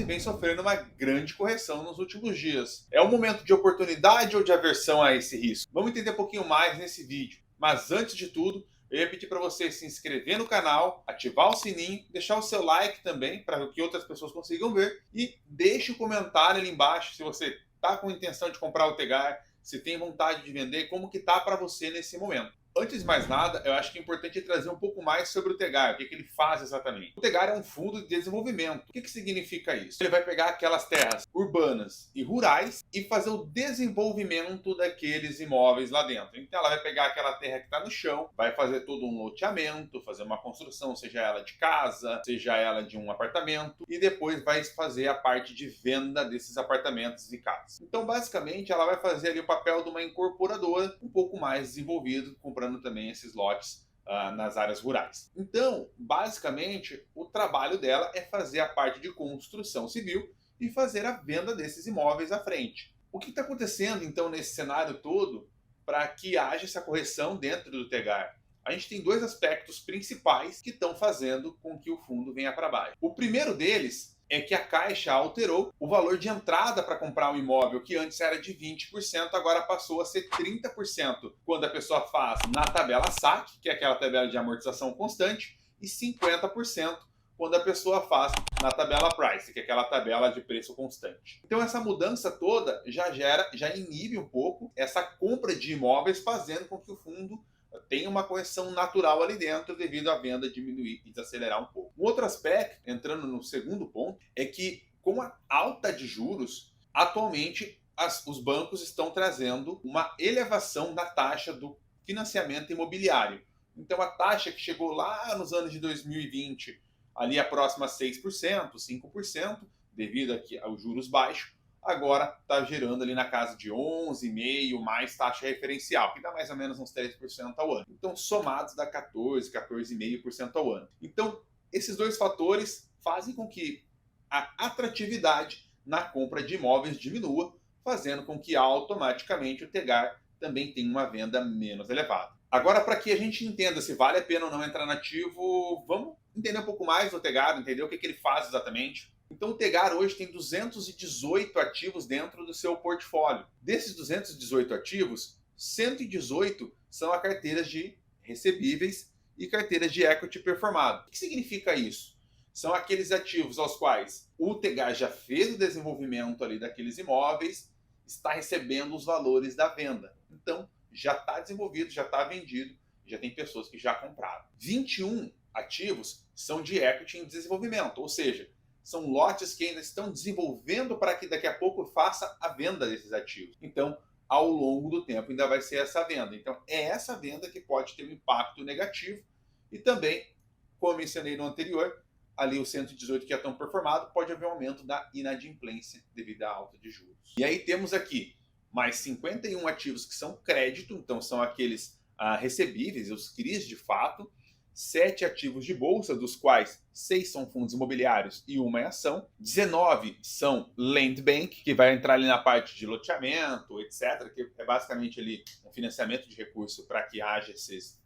e vem sofrendo uma grande correção nos últimos dias. É um momento de oportunidade ou de aversão a esse risco? Vamos entender um pouquinho mais nesse vídeo. Mas antes de tudo, eu ia pedir para você se inscrever no canal, ativar o sininho, deixar o seu like também para que outras pessoas consigam ver e deixe o comentário ali embaixo se você está com intenção de comprar o Tegar, se tem vontade de vender, como que tá para você nesse momento. Antes de mais nada, eu acho que é importante trazer um pouco mais sobre o Tegar, o que ele faz exatamente. O Tegar é um fundo de desenvolvimento. O que significa isso? Ele vai pegar aquelas terras urbanas e rurais e fazer o desenvolvimento daqueles imóveis lá dentro. Então ela vai pegar aquela terra que está no chão, vai fazer todo um loteamento, fazer uma construção, seja ela de casa, seja ela de um apartamento, e depois vai fazer a parte de venda desses apartamentos e casas. Então basicamente ela vai fazer ali o papel de uma incorporadora um pouco mais desenvolvido, comprando também esses lotes nas áreas rurais. Então, basicamente, o trabalho dela é fazer a parte de construção civil e fazer a venda desses imóveis à frente. O que está acontecendo, então, nesse cenário todo para que haja essa correção dentro do Tegar? A gente tem dois aspectos principais que estão fazendo com que o fundo venha para baixo. O primeiro deles é que a Caixa alterou o valor de entrada para comprar um imóvel, que antes era de 20%, agora passou a ser 30%, quando a pessoa faz na tabela SAC, que é aquela tabela de amortização constante, e 50% quando a pessoa faz na tabela Price, que é aquela tabela de preço constante. Então essa mudança toda já inibe um pouco essa compra de imóveis, fazendo com que o fundo tem uma correção natural ali dentro devido à venda diminuir e desacelerar um pouco. Um outro aspecto, entrando no segundo ponto, é que com a alta de juros, atualmente os bancos estão trazendo uma elevação da taxa do financiamento imobiliário. Então a taxa que chegou lá nos anos de 2020, ali a próxima a 6%, 5%, devido aqui aos juros baixos, agora está gerando ali na casa de 11,5% mais taxa referencial, que dá mais ou menos uns 3% ao ano. Então, somados dá 14, 14,5% ao ano. Então, esses dois fatores fazem com que a atratividade na compra de imóveis diminua, fazendo com que automaticamente o Tegar também tenha uma venda menos elevada. Agora, para que a gente entenda se vale a pena ou não entrar no ativo, vamos entender um pouco mais do Tegar, entender o que ele faz exatamente. Então o Tegar hoje tem 218 ativos dentro do seu portfólio. Desses 218 ativos, 118 são a carteiras de recebíveis e carteiras de equity performado. O que significa isso? São aqueles ativos aos quais o Tegar já fez o desenvolvimento ali daqueles imóveis, está recebendo os valores da venda. Então já está desenvolvido, já está vendido, já tem pessoas que já compraram. 21 ativos são de equity em desenvolvimento, ou seja, são lotes que ainda estão desenvolvendo para que daqui a pouco faça a venda desses ativos. Então, ao longo do tempo ainda vai ser essa venda. Então, é essa venda que pode ter um impacto negativo. E também, como mencionei no anterior, ali o 118 que é tão performado, pode haver um aumento da inadimplência devido à alta de juros. E aí temos aqui mais 51 ativos que são crédito, então são aqueles recebíveis, os CRIs de fato, 7 ativos de bolsa, dos quais 6 são fundos imobiliários e uma é ação. 19 são land bank, que vai entrar ali na parte de loteamento, etc., que é basicamente ali um financiamento de recurso para que haja esses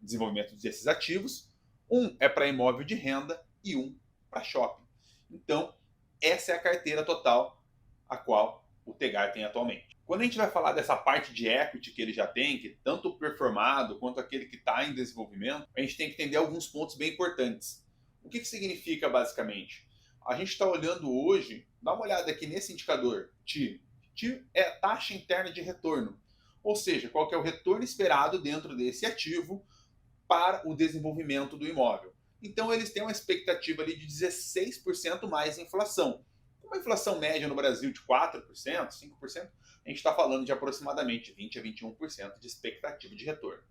desenvolvimento desses ativos. Um é para imóvel de renda e um para shopping. Então, essa é a carteira total a qual o Tegar tem atualmente. Quando a gente vai falar dessa parte de equity que ele já tem, que tanto o performado quanto aquele que está em desenvolvimento, a gente tem que entender alguns pontos bem importantes. O que significa basicamente? A gente está olhando hoje, dá uma olhada aqui nesse indicador, TIR. TIR é a taxa interna de retorno, ou seja, qual que é o retorno esperado dentro desse ativo para o desenvolvimento do imóvel. Então eles têm uma expectativa ali de 16% mais inflação. Uma inflação média no Brasil de 4%, 5%, a gente está falando de aproximadamente 20% a 21% de expectativa de retorno.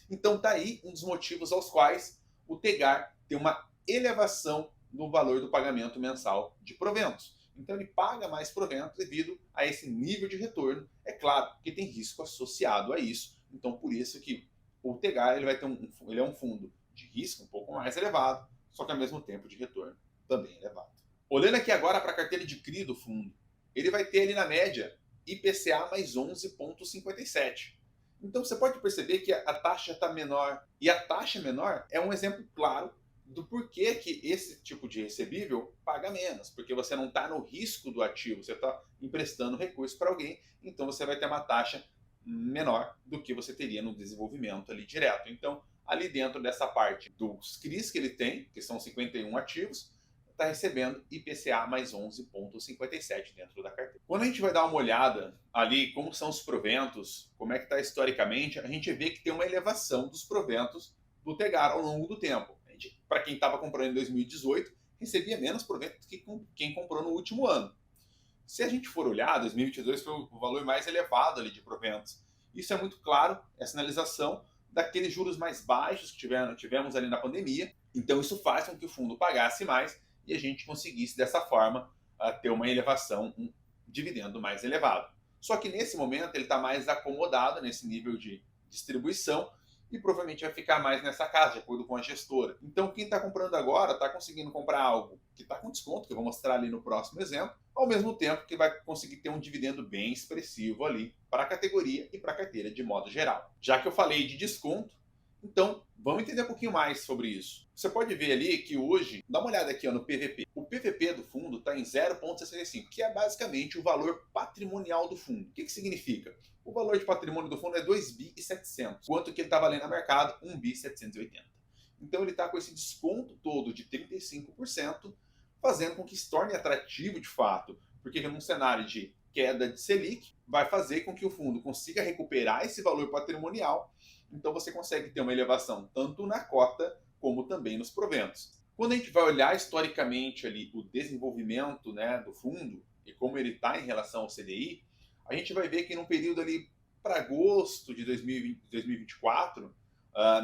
Então está aí um dos motivos aos quais o Tegar tem uma elevação no valor do pagamento mensal de proventos. Então ele paga mais proventos devido a esse nível de retorno. É claro que tem risco associado a isso. Então por isso que o Tegar ele vai ter ele é um fundo de risco um pouco mais elevado, só que ao mesmo tempo de retorno também elevado. Olhando aqui agora para a carteira de CRI do fundo, ele vai ter ali na média IPCA mais 11,57. Então você pode perceber que a taxa está menor. E a taxa menor é um exemplo claro do porquê que esse tipo de recebível paga menos, porque você não está no risco do ativo, você está emprestando recurso para alguém, então você vai ter uma taxa menor do que você teria no desenvolvimento ali direto. Então, ali dentro dessa parte dos CRIs que ele tem, que são 51 ativos, está recebendo IPCA mais 11,57 dentro da carteira. Quando a gente vai dar uma olhada ali como são os proventos, como é que está historicamente, a gente vê que tem uma elevação dos proventos do Tegar ao longo do tempo. Para quem estava comprando em 2018, recebia menos provento do que quem comprou no último ano. Se a gente for olhar, 2022 foi o valor mais elevado ali de proventos. Isso é muito claro, é sinalização daqueles juros mais baixos que tivemos ali na pandemia. Então isso faz com que o fundo pagasse mais e a gente conseguisse dessa forma ter uma elevação, um dividendo mais elevado. Só que nesse momento ele está mais acomodado nesse nível de distribuição e provavelmente vai ficar mais nessa casa, de acordo com a gestora. Então, quem está comprando agora está conseguindo comprar algo que está com desconto, que eu vou mostrar ali no próximo exemplo, ao mesmo tempo que vai conseguir ter um dividendo bem expressivo ali para a categoria e para a carteira de modo geral. Já que eu falei de desconto, então vamos entender um pouquinho mais sobre isso. Você pode ver ali que hoje, dá uma olhada aqui no PVP. O PVP do fundo está em 0,65, que é basicamente o valor patrimonial do fundo. O que significa? O valor de patrimônio do fundo é 2.700, quanto que ele está valendo no mercado? 1.780. Então ele está com esse desconto todo de 35%, fazendo com que se torne atrativo de fato, porque num cenário de queda de Selic, vai fazer com que o fundo consiga recuperar esse valor patrimonial, então você consegue ter uma elevação tanto na cota como também nos proventos. Quando a gente vai olhar historicamente ali o desenvolvimento, né, do fundo e como ele está em relação ao CDI, a gente vai ver que num período ali para agosto de 2024,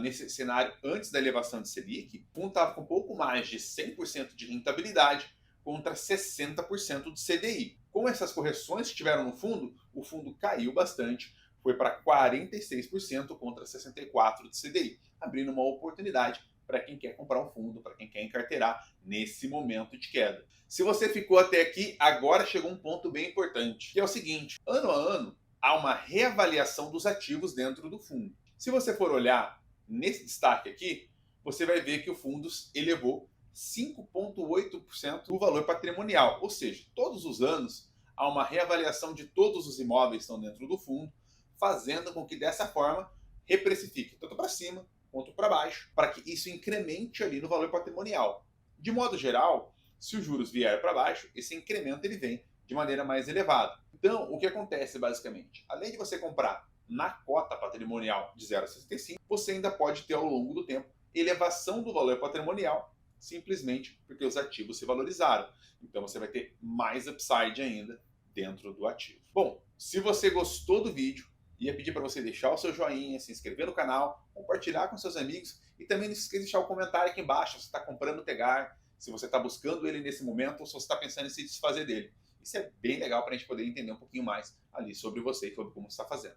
nesse cenário antes da elevação de Selic, o fundo estava com um pouco mais de 100% de rentabilidade contra 60% do CDI. Com essas correções que tiveram no fundo, o fundo caiu bastante, foi para 46% contra 64% do CDI, abrindo uma oportunidade para quem quer comprar um fundo, para quem quer encarteirar nesse momento de queda. Se você ficou até aqui, agora chegou um ponto bem importante, que é o seguinte: ano a ano, há uma reavaliação dos ativos dentro do fundo. Se você for olhar nesse destaque aqui, você vai ver que o fundo elevou 5,8% do valor patrimonial, ou seja, todos os anos há uma reavaliação de todos os imóveis que estão dentro do fundo, fazendo com que dessa forma reprecifique tanto para cima quanto para baixo, para que isso incremente ali no valor patrimonial. De modo geral, se os juros vierem para baixo, esse incremento ele vem de maneira mais elevada. Então, o que acontece basicamente? Além de você comprar na cota patrimonial de 0,65, você ainda pode ter ao longo do tempo elevação do valor patrimonial, simplesmente porque os ativos se valorizaram. Então você vai ter mais upside ainda dentro do ativo. Bom, se você gostou do vídeo, ia pedir para você deixar o seu joinha, se inscrever no canal, compartilhar com seus amigos e também não esqueça de deixar o comentário aqui embaixo se você está comprando o Tegar, se você está buscando ele nesse momento ou se você está pensando em se desfazer dele. Isso é bem legal para a gente poder entender um pouquinho mais ali sobre você e sobre como você está fazendo.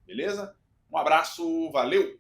Beleza? Um abraço, valeu!